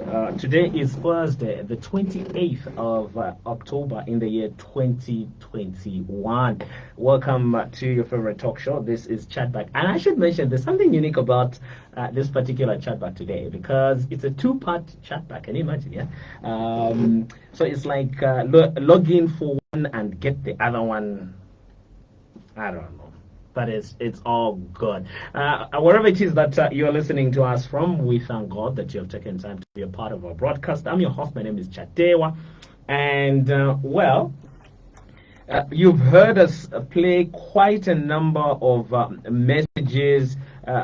Today is Thursday, the 28th of October in the year 2021. Welcome to your favorite talk show. This is ChatBack. And I should mention there's something unique about this particular ChatBack today because it's a two-part ChatBack. Can you imagine? Yeah. So it's like log in for one and get the other one. I don't know. But it's all good. Wherever it is that you're listening to us from, we thank God that you have taken time to be a part of our broadcast. I'm your host. My name is Chatewa. And, you've heard us play quite a number of messages,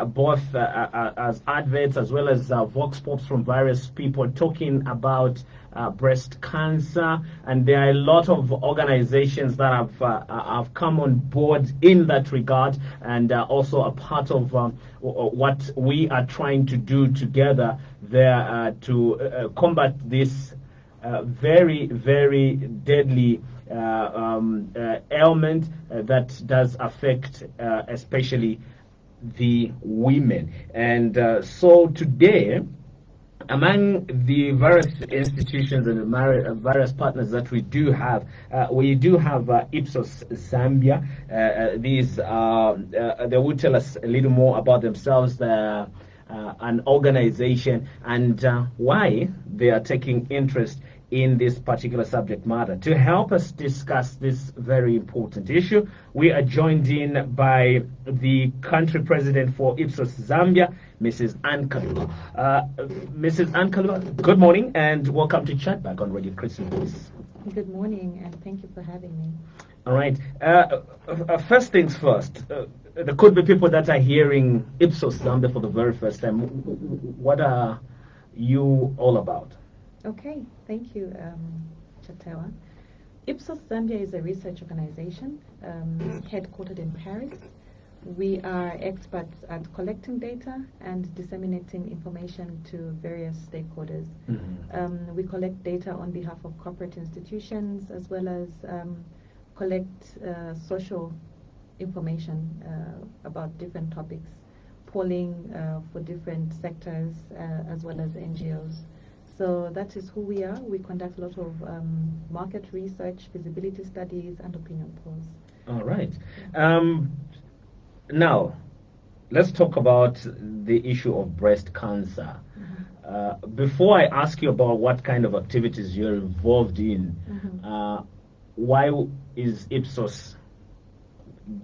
both as adverts as well as vox pops from various people talking about breast cancer, and there are a lot of organizations that have come on board in that regard, and also a part of what we are trying to do together there to combat this very, very deadly ailment that does affect especially the women. And so today, among the various institutions and the various partners that we do have Ipsos Zambia. They will tell us a little more about themselves. They're an organization and why they are taking interest in this particular subject matter. To help us discuss this very important issue, we are joined in by the country president for Ipsos Zambia, Mrs. Kaluba. Mrs. Kaluba, good morning and welcome to ChatBack on Radio Christian Voice. Good morning and thank you for having me. All right. First things first, there could be people that are hearing Ipsos Zambia for the very first time. What are you all about? Okay, thank you, Chatewa. Ipsos Zambia is a research organization headquartered in Paris. We are experts at collecting data and disseminating information to various stakeholders. Mm-hmm. We collect data on behalf of corporate institutions as well as collect social information about different topics, polling for different sectors as well as NGOs. So that is who we are. We conduct a lot of market research, feasibility studies, and opinion polls. All right. Now, let's talk about the issue of breast cancer. Mm-hmm. Before I ask you about what kind of activities you're involved in, mm-hmm. Why is Ipsos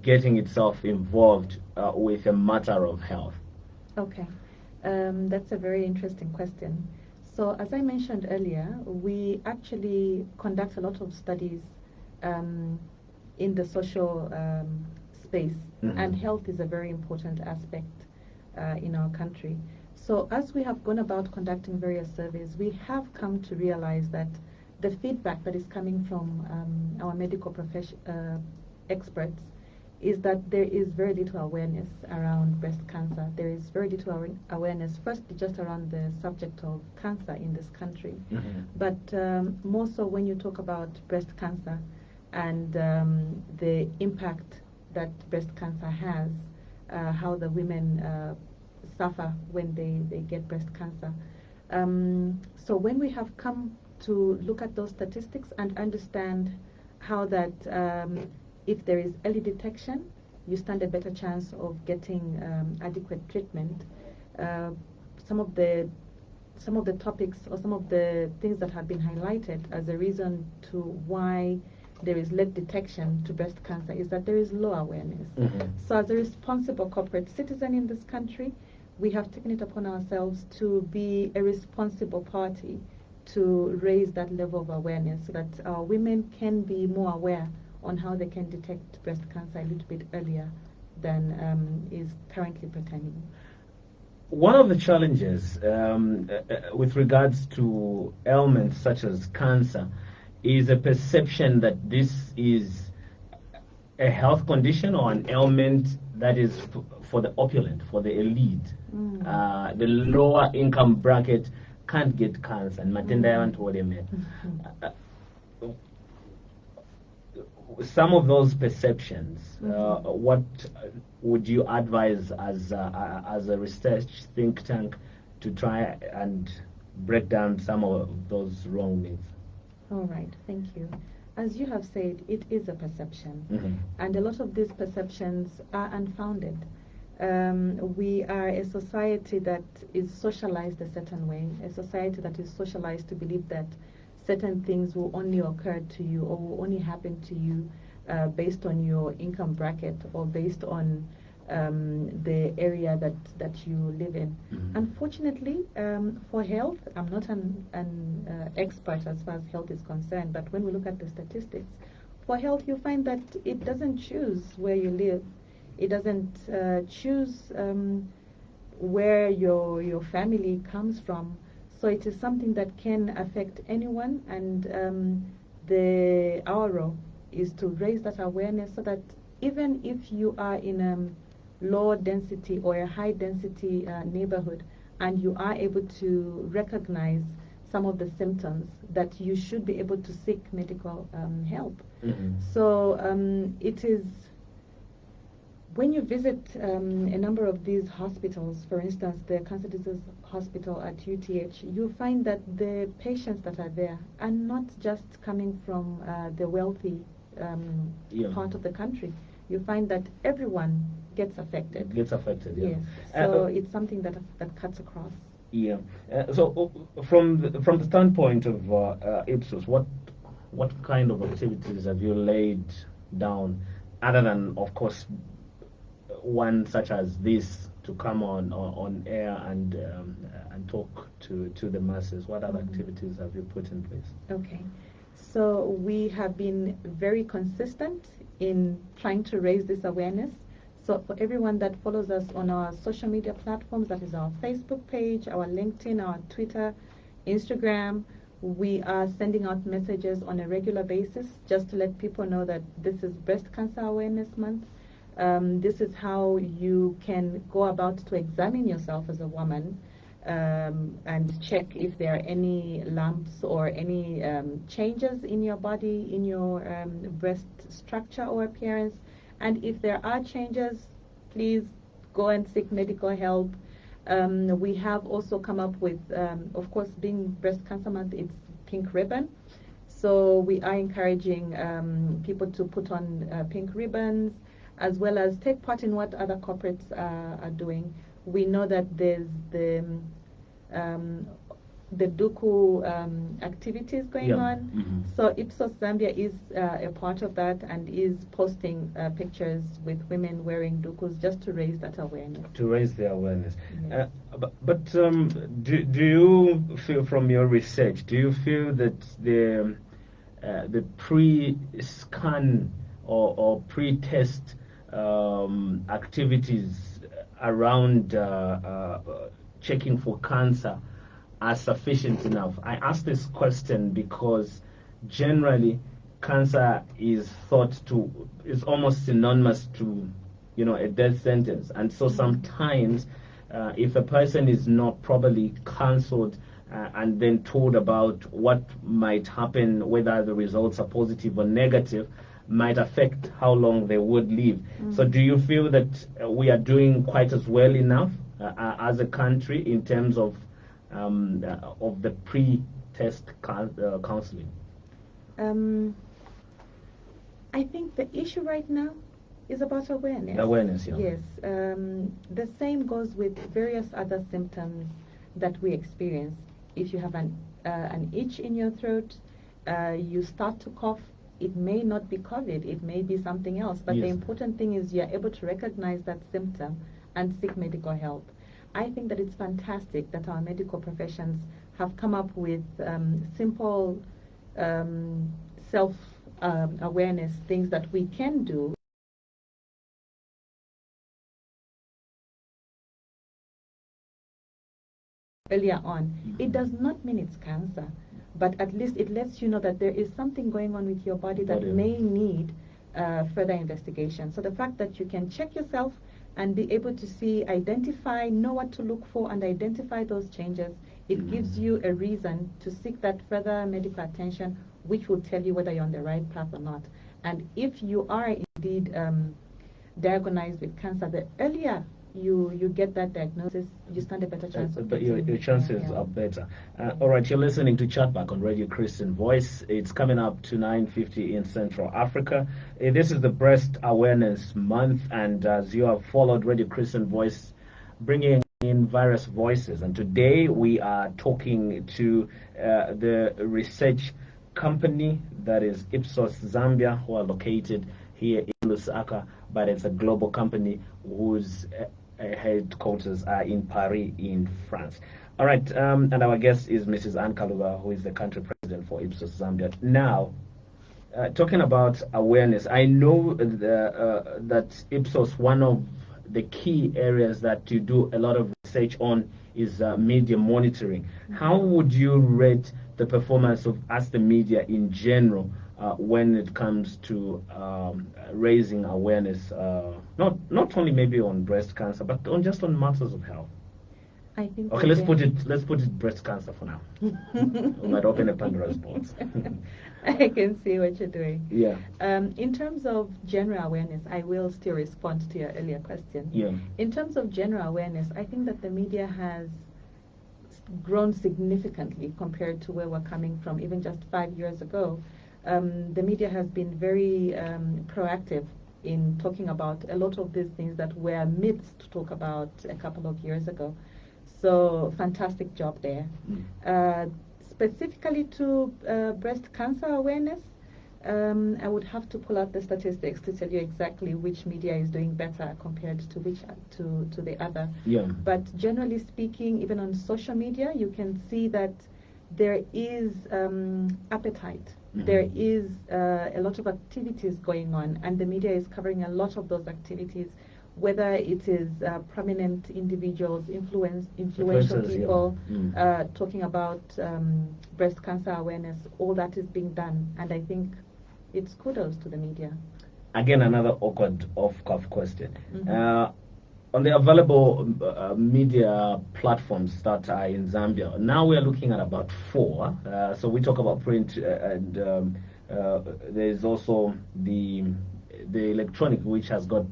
getting itself involved with a matter of health? Okay. That's a very interesting question. So as I mentioned earlier, we actually conduct a lot of studies in the social space, mm-hmm. and health is a very important aspect in our country. So as we have gone about conducting various surveys, we have come to realize that the feedback that is coming from our medical experts is that there is very little awareness around breast cancer. There is very little awareness, first just around the subject of cancer in this country. Mm-hmm. But more so when you talk about breast cancer and the impact that breast cancer has, how the women suffer when they get breast cancer. So when we have come to look at those statistics and understand how that if there is early detection, you stand a better chance of getting adequate treatment. Some of the topics or some of the things that have been highlighted as a reason to why there is late detection to breast cancer is that there is low awareness. Mm-hmm. So as a responsible corporate citizen in this country, we have taken it upon ourselves to be a responsible party to raise that level of awareness so that our women can be more aware on how they can detect breast cancer a little bit earlier than is currently pertaining. One of the challenges with regards to ailments such as cancer is a perception that this is a health condition or an ailment that is for the opulent, for the elite. Mm. The lower income bracket can't get cancer. And some of those perceptions, what would you advise as a research think tank to try and break down some of those wrong myths. All right, thank you. As you have said, it is a perception, Mm-hmm. and a lot of these perceptions are unfounded. We are a society that is socialized a certain way, a society that is socialized to believe that certain things will only occur to you or will only happen to you based on your income bracket or based on the area that you live in. Mm-hmm. Unfortunately, for health, I'm not an expert as far as health is concerned, but when we look at the statistics, for health, you find that it doesn't choose where you live. It doesn't choose where your family comes from. So it is something that can affect anyone, and our role is to raise that awareness so that even if you are in a low density or a high density neighborhood and you are able to recognize some of the symptoms, that you should be able to seek medical help. Mm-hmm. So it is when you visit a number of these hospitals, for instance, the Cancer Disease Hospital at UTH, you find that the patients that are there are not just coming from the wealthy part of the country. You find that everyone gets affected. Gets affected, yeah. Yes. So it's something that cuts across. Yeah. From the standpoint of Ipsos, what kind of activities have you laid down, other than, of course, one such as this, to come on air and talk to the masses? What other activities have you put in place? Okay. So we have been very consistent in trying to raise this awareness. So for everyone that follows us on our social media platforms, that is our Facebook page, our LinkedIn, our Twitter, Instagram, we are sending out messages on a regular basis just to let people know that this is Breast Cancer Awareness Month. This is how you can go about to examine yourself as a woman and check if there are any lumps or any changes in your body, in your breast structure or appearance. And if there are changes, please go and seek medical help. We have also come up with, of course, being Breast Cancer Month, it's pink ribbon. So we are encouraging people to put on pink ribbons, as well as take part in what other corporates are doing. We know that there's the Duku activities going on. Mm-hmm. So Ipsos Zambia is a part of that and is posting pictures with women wearing Dukus just to raise that awareness. To raise the awareness. Yes. But do you feel, from your research, do you feel that the pre-scan or pre-test activities around checking for cancer are sufficient enough? I ask this question because generally cancer is almost synonymous to, a death sentence, and so sometimes if a person is not properly counseled and then told about what might happen, whether the results are positive or negative, might affect how long they would live. So do you feel that we are doing quite as well enough as a country in terms of the pre-test counseling? I think the issue right now is about awareness. Awareness, yeah. Yes. The same goes with various other symptoms that we experience. If you have an itch in your throat, you start to cough, it may not be COVID, it may be something else. But Yes. the important thing is you're able to recognize that symptom and seek medical help. I think that it's fantastic that our medical professions have come up with simple self-awareness things that we can do earlier on. It does not mean it's cancer, but at least it lets you know that there is something going on with your body that may need further investigation. So the fact that you can check yourself and be able to see, identify, know what to look for, and identify those changes, it gives you a reason to seek that further medical attention, which will tell you whether you're on the right path or not. And if you are indeed diagnosed with cancer, the earlier you get that diagnosis, you stand a better chance of but your getting chances help. are better. All right, you're listening to ChatBack on Radio Christian Voice. It's coming up to 9:50 in Central Africa. This is the Breast Awareness Month, and as you have followed Radio Christian Voice, bringing in various voices, and today we are talking to the research company that is Ipsos Zambia, who are located here in Lusaka, but it's a global company whose headquarters are in Paris, in France. All right, and our guest is Mrs. Anne Kaluba, who is the country president for Ipsos Zambia. Now, talking about awareness, I know that Ipsos, one of the key areas that you do a lot of research on is media monitoring. How would you rate the performance of us, the media in general, when it comes to raising awareness, not only maybe on breast cancer, but on just on matters of health? I think. Okay, let's put it breast cancer for now. We might open a Pandora's box. I can see what you're doing. Yeah. In terms of general awareness, I will still respond to your earlier question. Yeah. In terms of general awareness, I think that the media has grown significantly compared to where we're coming from even just 5 years ago. The media has been very proactive in talking about a lot of these things that were myths to talk about a couple of years ago. So fantastic job there. Specifically to breast cancer awareness, I would have to pull out the statistics to tell you exactly which media is doing better compared to which to the other. Yeah. But generally speaking, even on social media, you can see that there is appetite. There is a lot of activities going on, and the media is covering a lot of those activities, whether it is prominent individuals, influential people, talking about breast cancer awareness. All that is being done, and I think it's kudos to the media. Again, another awkward off-cuff question. On the available media platforms that are in Zambia, now we are looking at about 4. So we talk about print, and there is also the electronic, which has got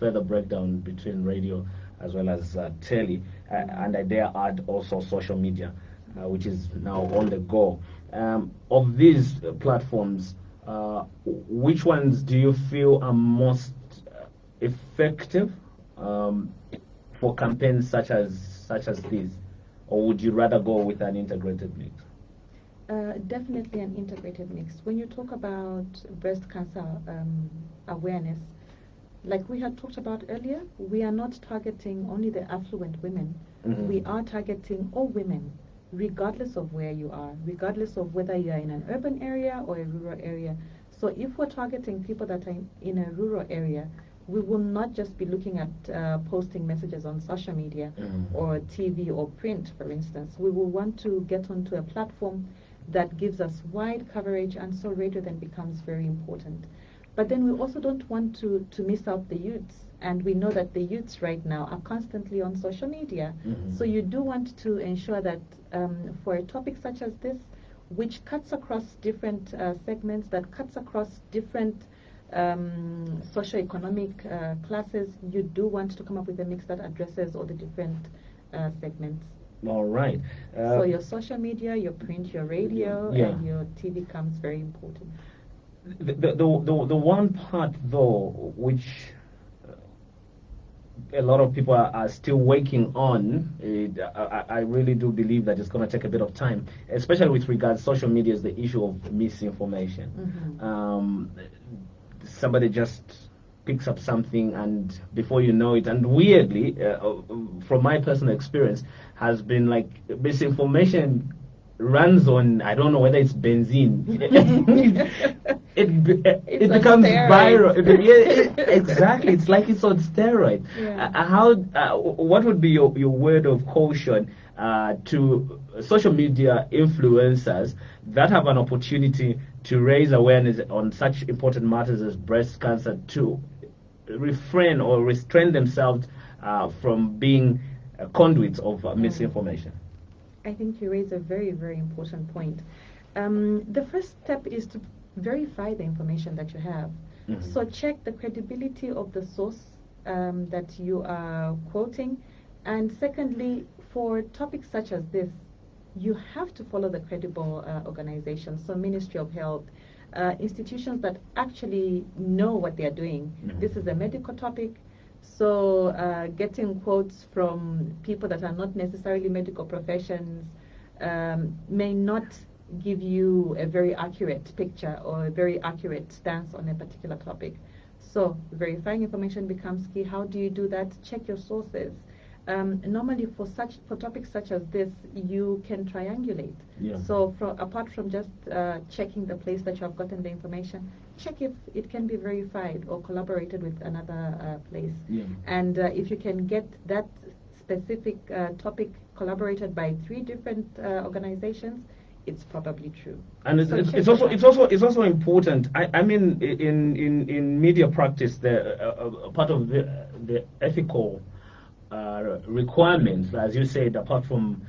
further breakdown between radio as well as tele, and I dare add also social media, which is now on the go. Of these platforms, which ones do you feel are most effective for campaigns such as these, or would you rather go with an integrated mix? Definitely an integrated mix. When you talk about breast cancer awareness, like we had talked about earlier, we are not targeting only the affluent women. We are targeting all women, regardless of where you are, regardless of whether you are in an urban area or a rural area. So if we're targeting people that are in a rural area, we will not just be looking at posting messages on social media or TV or print, for instance. We will want to get onto a platform that gives us wide coverage, and so radio then becomes very important. But then we also don't want to miss out the youths, and we know that the youths right now are constantly on social media. So you do want to ensure that for a topic such as this, which cuts across different segments, that cuts across different socioeconomic classes, you do want to come up with a mix that addresses all the different segments. All right. So your social media, your print, your radio, and your TV becomes very important. The one part, though, which a lot of people are still working on, I really do believe that it's going to take a bit of time, especially with regards to social media, is the issue of misinformation. Somebody just picks up something, and before you know it, and weirdly, from my personal experience, has been like misinformation runs on, I don't know whether it's benzene. it becomes viral. Exactly, it's like it's on steroids. What would be your word of caution to social media influencers that have an opportunity to raise awareness on such important matters as breast cancer, to refrain or restrain themselves from being conduits of misinformation? I think you raise a very, very important point. The first step is to verify the information that you have. So check the credibility of the source that you are quoting. And secondly, for topics such as this, you have to follow the credible organizations, so Ministry of Health, institutions that actually know what they are doing. This is a medical topic, so getting quotes from people that are not necessarily medical professions may not give you a very accurate picture or a very accurate stance on a particular topic. So verifying information becomes key. How do you do that? Check your sources. Normally for topics such as this, you can triangulate. Yeah. So apart from just checking the place that you have gotten the information, check if it can be verified or collaborated with another place. Yeah. And if you can get that specific topic collaborated by 3 different organizations, it's probably true. And it's also important. I mean, in media practice, the part of the ethical requirements, as you said, apart from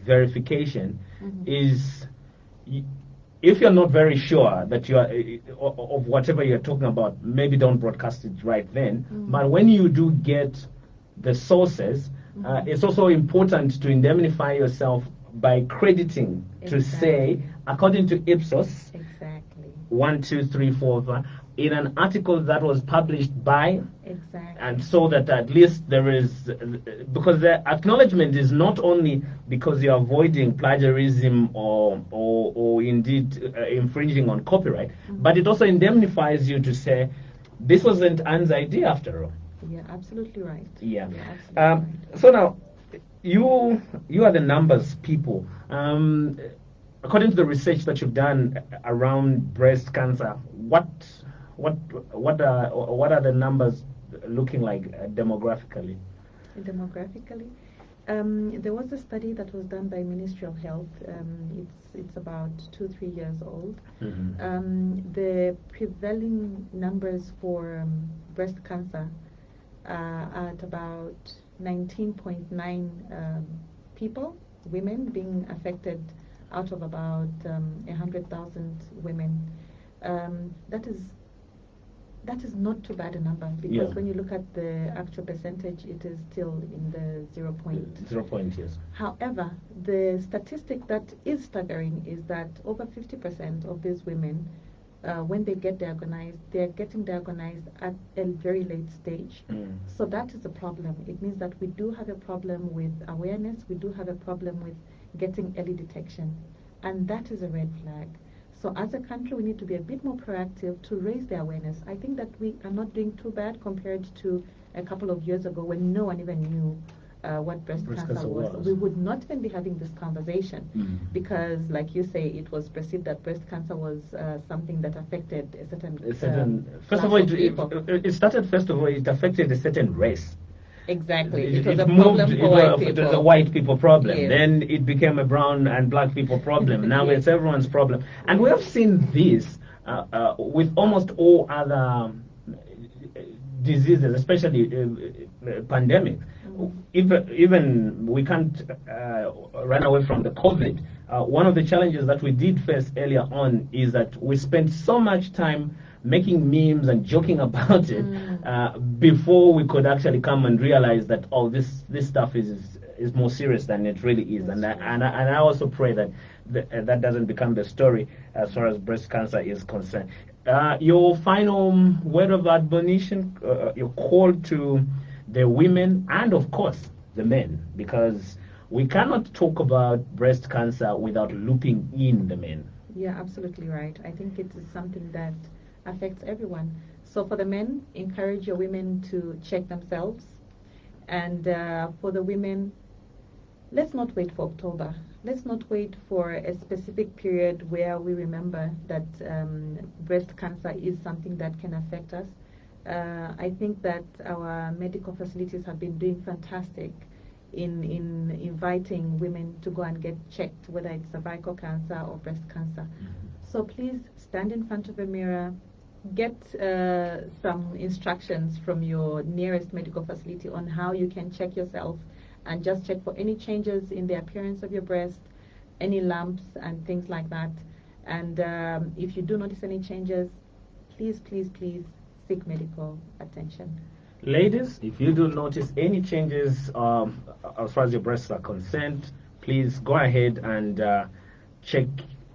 verification, is if you're not very sure that you are of whatever you're talking about, maybe don't broadcast it right then. But when you do get the sources, it's also important to indemnify yourself by crediting to say, according to Ipsos, 1, 2, 3, 4, 5, in an article that was published by, and so that at least there is, because the acknowledgement is not only because you're avoiding plagiarism or indeed infringing on copyright, but it also indemnifies you to say, this wasn't Anne's idea after all. Yeah, absolutely right. Yeah. Absolutely right. So now, you are the numbers people. According to the research that you've done around breast cancer, what are the numbers looking like demographically? Demographically, there was a study that was done by Ministry of Health. It's about 2-3 years old. The prevailing numbers for breast cancer are at about 19.9 people, women being affected out of about 100,000 women. That is not too bad a number, because when you look at the actual percentage, it is still in the 0 point. Yes. However, the statistic that is staggering is that over 50% of these women, when they get diagnosed, they are getting diagnosed at a very late stage. So that is a problem. It means that we do have a problem with awareness, we do have a problem with getting early detection, and that is a red flag. So as a country, we need to be a bit more proactive to raise the awareness. I think that we are not doing too bad compared to a couple of years ago when no one even knew what breast cancer was. We would not even be having this conversation because, like you say, it was perceived that breast cancer was something that affected a certain first of all, it started, first of all, it affected a certain race. Exactly. It was a problem for white people. The white people problem. Yes. Then it became a brown and black people problem. Now it's everyone's problem. And we have seen this with almost all other diseases, especially pandemics. Even we can't run away from the COVID. One of the challenges that we did face earlier on is that we spent so much time making memes and joking about it before we could actually come and realize that, oh, this stuff is more serious than it really is. And I also pray that that doesn't become the story as far as breast cancer is concerned. Your final word of admonition, your call to the women and, of course, the men, because we cannot talk about breast cancer without looping in the men. Yeah, absolutely right. I think it is something that affects everyone. So for the men, encourage your women to check themselves. And for the women, let's not wait for October. Let's not wait for a specific period where we remember that breast cancer is something that can affect us. I think that our medical facilities have been doing fantastic in inviting women to go and get checked, whether it's cervical cancer or breast cancer. So please stand in front of a mirror, get some instructions from your nearest medical facility on how you can check yourself, and just check for any changes in the appearance of your breast, any lumps and things like that. And if you do notice any changes, please seek medical attention. Ladies, if you do notice any changes as far as your breasts are concerned, please go ahead and check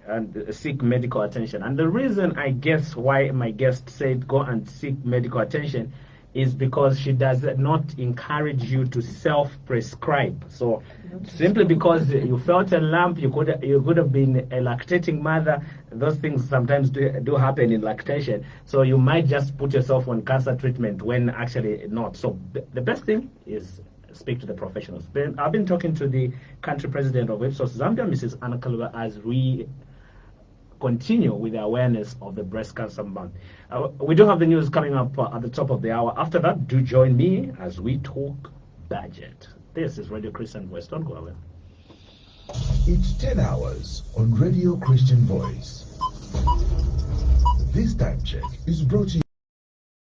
and seek medical attention. And the reason I guess why my guest said go and seek medical attention is because she does not encourage you to self-prescribe. So simply because you felt a lump, you could have been a lactating mother. Those things sometimes do happen in lactation. So you might just put yourself on cancer treatment when actually not. So the best thing is speak to the professionals. I've been talking to the country president of Ipsos Zambia, Mrs. Kaluba, as we continue with the awareness of the breast cancer month. We do have the news coming up at the top of the hour. After that, do join me as we talk budget. This is Radio Christian Voice. Don't go away. It's 10 hours on Radio Christian Voice. This time check is brought to you